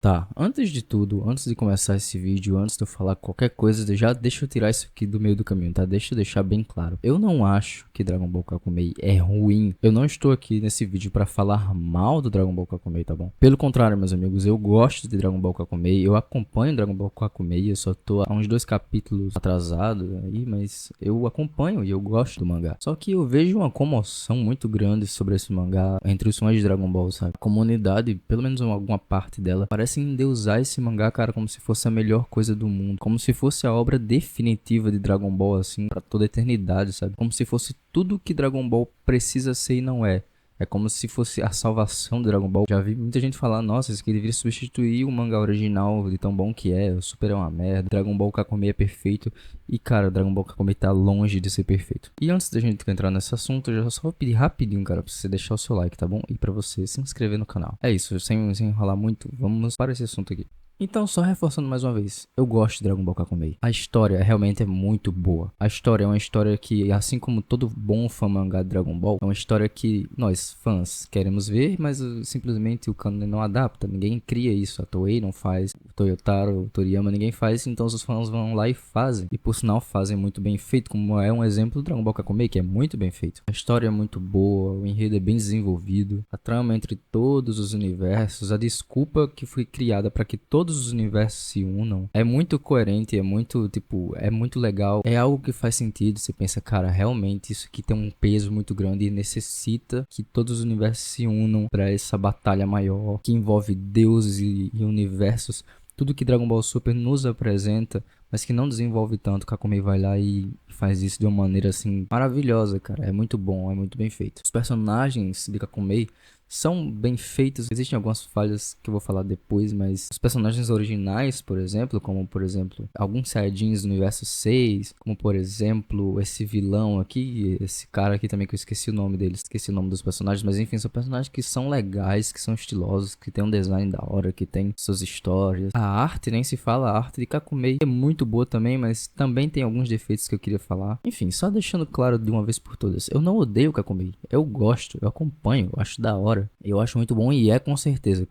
Tá, antes de tudo, antes de começar esse vídeo, antes de eu falar qualquer coisa, já deixa eu tirar isso aqui do meio do caminho, tá? Deixa eu deixar bem claro. Eu não acho que Dragon Ball Kakumei é ruim. Eu não estou aqui nesse vídeo pra falar mal do Dragon Ball Kakumei, tá bom? Pelo contrário, meus amigos, eu gosto de Dragon Ball Kakumei, eu acompanho Dragon Ball Kakumei, eu só tô há uns 2 capítulos atrasado aí, mas eu acompanho e eu gosto do mangá. Só que eu vejo uma comoção muito grande sobre esse mangá entre os fãs de Dragon Ball, sabe? A comunidade, pelo menos alguma parte dela, parece endeusar esse mangá, cara, como se fosse a melhor coisa do mundo. Como se fosse a obra definitiva de Dragon Ball, assim, pra toda a eternidade, sabe? Como se fosse tudo que Dragon Ball precisa ser e não é. É como se fosse a salvação do Dragon Ball. Já vi muita gente falar, nossa, isso aqui deveria substituir o mangá original de tão bom que é. O Super é uma merda. Dragon Ball Kakumei é perfeito. E, cara, o Dragon Ball Kakumei tá longe de ser perfeito. E antes da gente entrar nesse assunto, eu já só vou pedir rapidinho, cara, pra você deixar o seu like, tá bom? E pra você se inscrever no canal. É isso, sem enrolar muito, vamos para esse assunto aqui. Então, só reforçando mais uma vez, eu gosto de Dragon Ball Kakumei. A história realmente é muito boa. A história é uma história que, assim como todo bom fã mangá de Dragon Ball, é uma história que nós, fãs, queremos ver, mas simplesmente o canon não adapta. Ninguém cria isso. A Toei não faz, o Toyotaro, o Toriyama, ninguém faz, então os fãs vão lá e fazem. E por sinal, fazem muito bem feito, como é um exemplo do Dragon Ball Kakumei, que é muito bem feito. A história é muito boa, o enredo é bem desenvolvido, a trama entre todos os universos, a desculpa que foi criada para que todos os universos se unam, é muito coerente, é muito, tipo, é muito legal, é algo que faz sentido. Você pensa, cara, realmente isso aqui tem um peso muito grande e necessita que todos os universos se unam para essa batalha maior, que envolve deuses e universos. Tudo que Dragon Ball Super nos apresenta, mas que não desenvolve tanto. Kakumei vai lá e faz isso de uma maneira assim maravilhosa, cara. É muito bom, é muito bem feito. Os personagens de Kakumei são bem feitos. Existem algumas falhas que eu vou falar depois, mas os personagens originais, por exemplo, como por exemplo alguns Saiyajins do universo 6, como por exemplo esse vilão aqui, esse cara aqui também que eu esqueci o nome dele, esqueci o nome dos personagens, mas enfim, são personagens que são legais, que são estilosos, que tem um design da hora, que tem suas histórias. A arte, nem se fala, a arte de Kakumei é muito boa também, mas também tem alguns defeitos que eu queria falar. Enfim, só deixando claro de uma vez por todas, eu não odeio Kakumei, eu gosto, eu acompanho, eu acho da hora. Eu acho muito bom e é com certeza,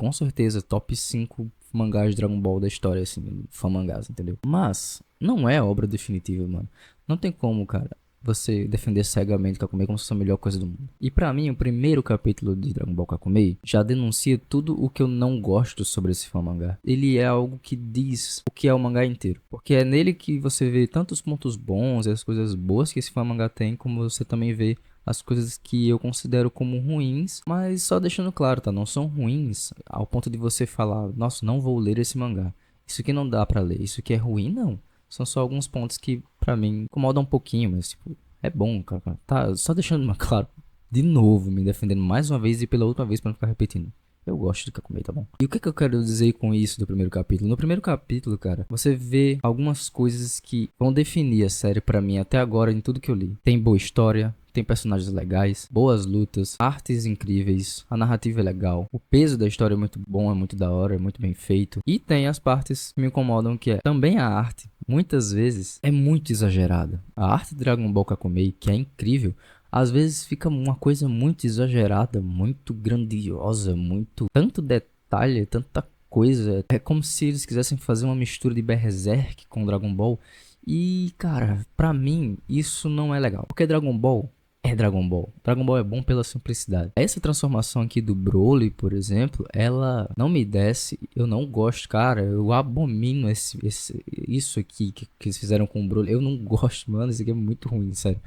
top 5 mangás de Dragon Ball da história, assim, fã mangás, entendeu? Mas, não é obra definitiva, mano. Não tem como, cara, você defender cegamente Kakumei como se fosse a melhor coisa do mundo. E pra mim, o primeiro capítulo de Dragon Ball Kakumei já denuncia tudo o que eu não gosto sobre esse fã mangá. Ele é algo que diz o que é o mangá inteiro. Porque é nele que você vê tantos pontos bons e as coisas boas que esse fã mangá tem, como você também vê as coisas que eu considero como ruins, mas só deixando claro, tá? Não são ruins ao ponto de você falar, nossa, não vou ler esse mangá. Isso aqui não dá pra ler. Isso aqui é ruim, não. São só alguns pontos que pra mim incomodam um pouquinho, mas tipo, é bom, cara. Tá, só deixando claro, de novo, me defendendo mais uma vez e pela outra vez pra não ficar repetindo. Eu gosto de Kakumei, tá bom? E o que eu quero dizer com isso do primeiro capítulo? No primeiro capítulo, cara, você vê algumas coisas que vão definir a série pra mim até agora em tudo que eu li. Tem boa história, tem personagens legais, boas lutas, artes incríveis, a narrativa é legal, o peso da história é muito bom, é muito da hora, é muito bem feito. E tem as partes que me incomodam, que é também a arte, muitas vezes, é muito exagerada. A arte de Dragon Ball Kakumei, que é incrível, às vezes fica uma coisa muito exagerada, muito grandiosa, muito... tanto detalhe, tanta coisa. É como se eles quisessem fazer uma mistura de Berserk com Dragon Ball. E, cara, pra mim, isso não é legal. Porque Dragon Ball é Dragon Ball. Dragon Ball é bom pela simplicidade. Essa transformação aqui do Broly, por exemplo, ela não me desce. Eu não gosto, cara. Eu abomino isso aqui que eles fizeram com o Broly. Eu não gosto, mano. Isso aqui é muito ruim, sério.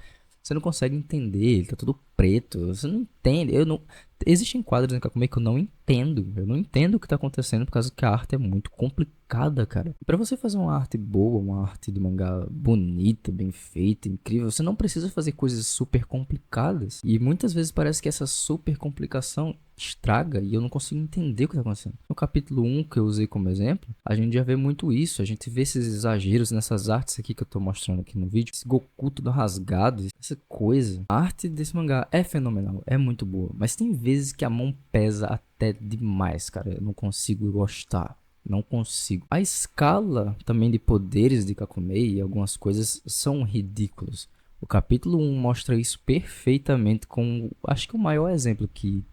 Você não consegue entender, ele tá todo preto. Você não entende. Eu não. Existem quadros em Kakumi que eu não entendo. Eu não entendo o que tá acontecendo por causa que a arte é muito complicada, cara. E pra você fazer uma arte boa, uma arte de mangá bonita, bem feita, incrível, você não precisa fazer coisas super complicadas. E muitas vezes parece que essa super complicação estraga e eu não consigo entender o que tá acontecendo. No capítulo 1 que eu usei como exemplo, a gente já vê muito isso. A gente vê esses exageros nessas artes aqui que eu tô mostrando aqui no vídeo. Esse Goku todo rasgado, essa coisa. A arte desse mangá é fenomenal, é muito boa. Mas tem vezes que a mão pesa até demais, cara. Eu não consigo gostar. Não consigo. A escala também de poderes de Kakumei e algumas coisas são ridículas. O capítulo 1 mostra isso perfeitamente com, acho que o maior exemplo que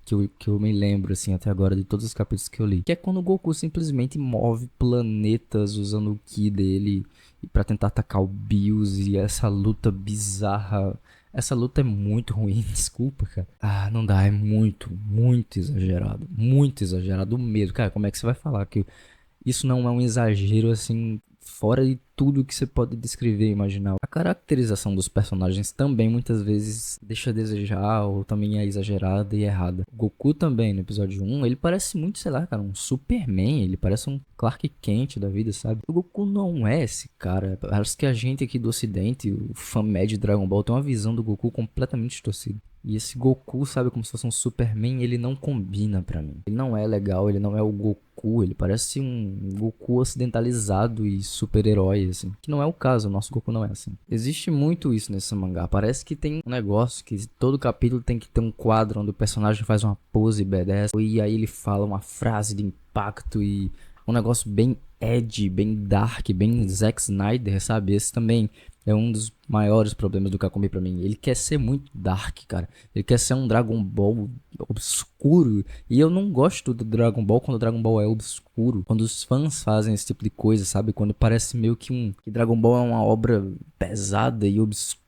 eu me lembro, assim, até agora de todos os capítulos que eu li. Que é quando o Goku simplesmente move planetas usando o Ki dele pra tentar atacar o Bills e essa luta bizarra. Essa luta é muito ruim, desculpa, cara. Ah, não dá, é muito exagerado. Muito exagerado mesmo. Cara, como é que você vai falar que isso não é um exagero, assim, fora de tudo que você pode descrever e imaginar? A caracterização dos personagens também muitas vezes deixa a desejar ou também é exagerada e errada. O Goku também, no episódio 1, ele parece muito, sei lá, cara, um Superman. Ele parece um Clark Kent da vida, sabe? O Goku não é esse cara. Parece que a gente aqui do ocidente, o fã médio de Dragon Ball, tem uma visão do Goku completamente distorcida. E esse Goku, sabe, como se fosse um Superman, ele não combina pra mim. Ele não é legal, ele não é o Goku, ele parece um Goku ocidentalizado e super-herói, assim. Que não é o caso, o nosso Goku não é assim. Existe muito isso nesse mangá. Parece que tem um negócio que todo capítulo tem que ter um quadro onde o personagem faz uma pose badass e aí ele fala uma frase de impacto e um negócio bem edgy, bem dark, bem Zack Snyder, sabe? Esse também é um dos maiores problemas do Kakumi pra mim. Ele quer ser muito dark, cara. Ele quer ser um Dragon Ball obscuro. E eu não gosto do Dragon Ball quando o Dragon Ball é obscuro. Quando os fãs fazem esse tipo de coisa, sabe? Quando parece meio que que Dragon Ball é uma obra pesada e obscura.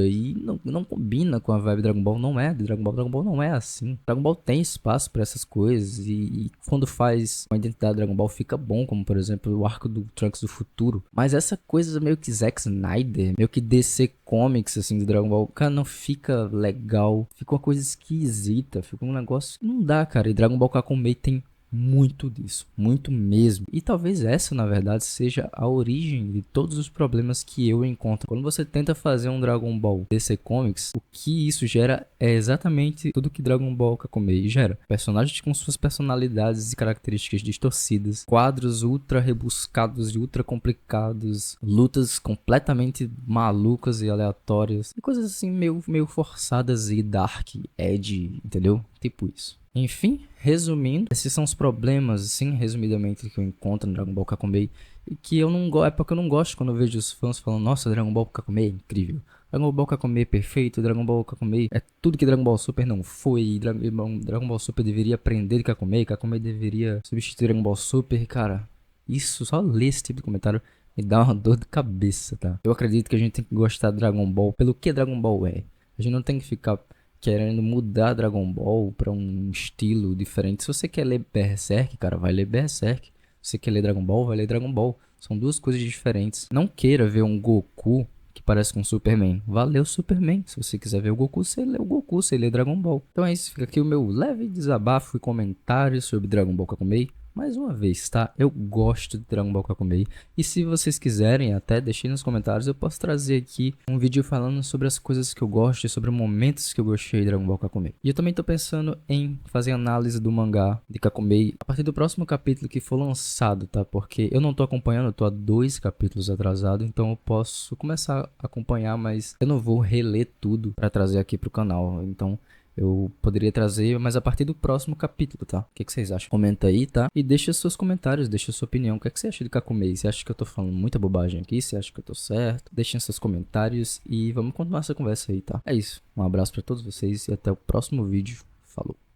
E não combina com a vibe Dragon Ball. Não é de Dragon Ball. Dragon Ball não é assim. Dragon Ball tem espaço pra essas coisas. E quando faz uma identidade Dragon Ball fica bom. Como por exemplo o arco do Trunks do futuro. Mas essa coisa meio que Zack Snyder, meio que DC Comics assim do Dragon Ball, cara, não fica legal. Fica uma coisa esquisita. Fica um negócio que não dá, cara. E Dragon Ball Kakumei tem muito disso, muito mesmo. E talvez essa, na verdade, seja a origem de todos os problemas que eu encontro. Quando você tenta fazer um Dragon Ball DC Comics, o que isso gera é exatamente tudo que Dragon Ball Kakumei gera. Personagens com suas personalidades e características distorcidas, quadros ultra rebuscados e ultra complicados, lutas completamente malucas e aleatórias, e coisas assim meio forçadas e dark, edgy, entendeu? Tipo isso. Enfim, resumindo, esses são os problemas, assim, resumidamente, que eu encontro no Dragon Ball Kakumei. E que eu não gosto, é porque eu não gosto quando eu vejo os fãs falando, nossa, Dragon Ball Kakumei é incrível. Dragon Ball Kakumei é perfeito, Dragon Ball Kakumei é tudo que Dragon Ball Super não foi. Dragon Ball Super deveria aprender de Kakumei, Kakumei deveria substituir Dragon Ball Super. Cara, isso, só ler esse tipo de comentário me dá uma dor de cabeça, tá? Eu acredito que a gente tem que gostar de Dragon Ball pelo que Dragon Ball é. A gente não tem que ficar querendo mudar Dragon Ball pra um estilo diferente. Se você quer ler Berserk, cara, vai ler Berserk. Se você quer ler Dragon Ball, vai ler Dragon Ball. São duas coisas diferentes. Não queira ver um Goku que parece com um Superman. Vá ler o Superman. Se você quiser ver o Goku, você lê o Goku, você lê Dragon Ball. Então é isso, fica aqui o meu leve desabafo e comentário sobre Dragon Ball Kakumei. Mais uma vez, tá? Eu gosto de Dragon Ball Kakumei. E se vocês quiserem, até deixem nos comentários, eu posso trazer aqui um vídeo falando sobre as coisas que eu gosto e sobre momentos que eu gostei de Dragon Ball Kakumei. E eu também tô pensando em fazer análise do mangá de Kakumei a partir do próximo capítulo que for lançado, tá? Porque eu não tô acompanhando, eu tô há 2 capítulos atrasado, então eu posso começar a acompanhar, mas eu não vou reler tudo pra trazer aqui pro canal. Então eu poderia trazer, mas a partir do próximo capítulo, tá? O que vocês acham? Comenta aí, tá? E deixa seus comentários, deixa sua opinião. O que você acha de Kakumei? Você acha que eu tô falando muita bobagem aqui? Você acha que eu tô certo? Deixem seus comentários e vamos continuar essa conversa aí, tá? É isso. Um abraço pra todos vocês e até o próximo vídeo. Falou!